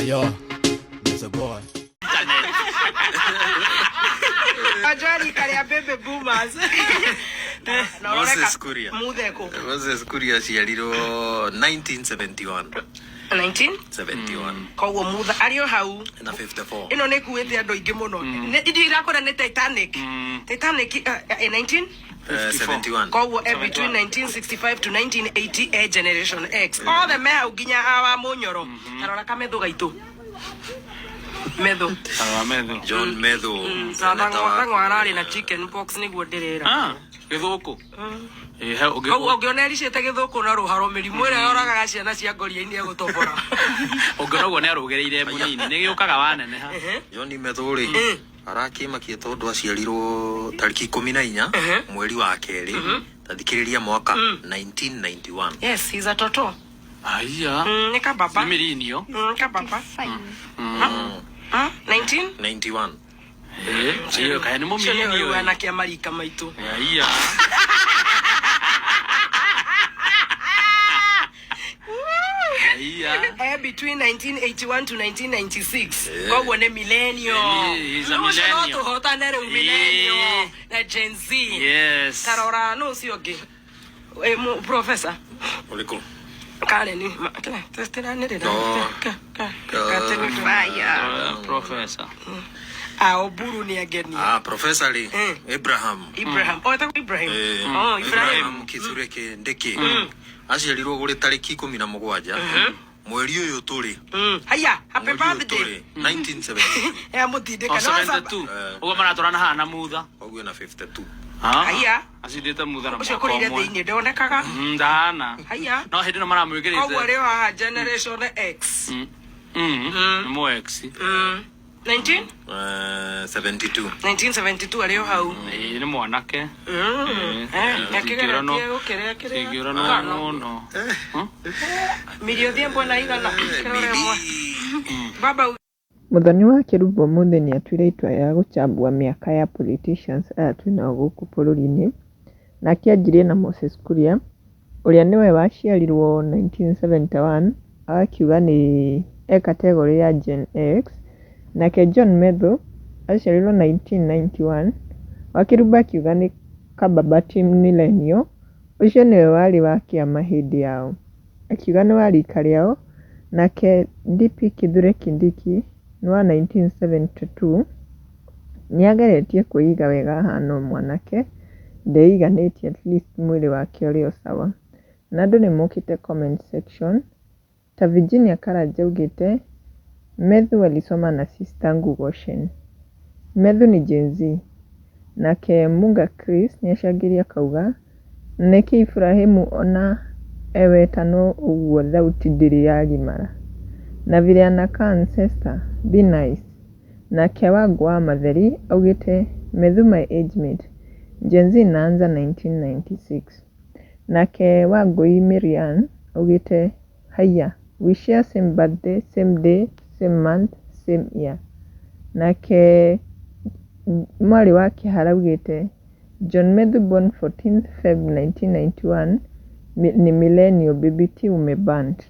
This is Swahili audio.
Yo, there's a boy. Ajali kali bebe boomers. Moses Kuria. Mudeko. Moses Kuria ciarirwo 1971. 1971. Kowo mutha ario hau na 54. Ino ne kuwete andu ingi muno. Ne idira kora ne Titanic. Titanic 71. Kowo between 1965 to 1980 generation X. All the men uginya awa munyoro. Tarora kametho gaitu. Medho. Medho. John Medho. Tango arari na chicken pox niguo ndirira. Githuku. Ongiona ricete githuku na ruharo mirimu ira yoragaga ciana cia ngoria-ini egutobora. Ongiona guo ne arugereire munini ni giukaga wanene ha. John Medho ri arakimakia tondu aciarirwo tariki 14 mweri wa keri tathikiriria mwaka 1991. Yes, he's a toto. Aya. Ni kababa. Ni mirinio. Kababa. 1991. Iyo kaya ni mumirinio. Iyo anake amarika maitu. Aya. Between 1981 to 1996. Kowo ne millennial. He's a millennial. No to hota na millennial. Na Gen Z. Yes. Tarora no si oge. Professor. Oliko. Kale ni testera ne deda. Professor. Oburu ni ageni. Professor li Ibrahim. Oh, ta Ibrahim. Ibrahim Kithureke Ndeke. Aciarirwo guri tariki 17 mweri uyu turi. Haya, happy birthday. 1970. Mutinde kana 72. Ugo maratorana hana mutha. Oguo na 52. Haya. Acidite mutha na mwaka umwe. Ucio kuri thini ndonekaga. Ndana. Haya. No hindi no maramwigirite. Oguo ri wa generation X. Mo X. 1972 alio hau ni mwanake yakigera no milio thiembo na igana baba Muthoni wa Kirubo muthi ni atuire itua ya guchambua miaka ya politicians aya twina guku bururi-ini na akianjirie na Moses Kuria uria niwe waciarirwo 1971 akiuga ni category ya Gen X. Nake John Medho aciarirwo 1991 Wakiruba akiuga ni kababa team millennial. Ucio niwe wari wa kiama hindi yao akiuga ni wa rika riao. Nake DP Kithure Kindiki ni wa 1972 niageretie kuiga wega hano mwanake ndeiganitie at least mwili wake uri sawa. Na andu ni mokite comment section ta Virginia Karanja ugite Medho alisoma na sister Ngugoshen. Medho ni Gen Z. Nake Munga Chris niacagiria kauga neki Ibrahimu ona ewetano uguo thauti ndiri ya limara. Na vile anaka ancestor be nice. Nake Wangwa Matheri augite Medho my age mate. Gen Z naanza 1996. Nake Wangui Miriam augite haya we share same birthday, same day, same month, same year. Nake mwari wake haraugite John Medho born 14th Feb 1991 ni millennial BBT umeband.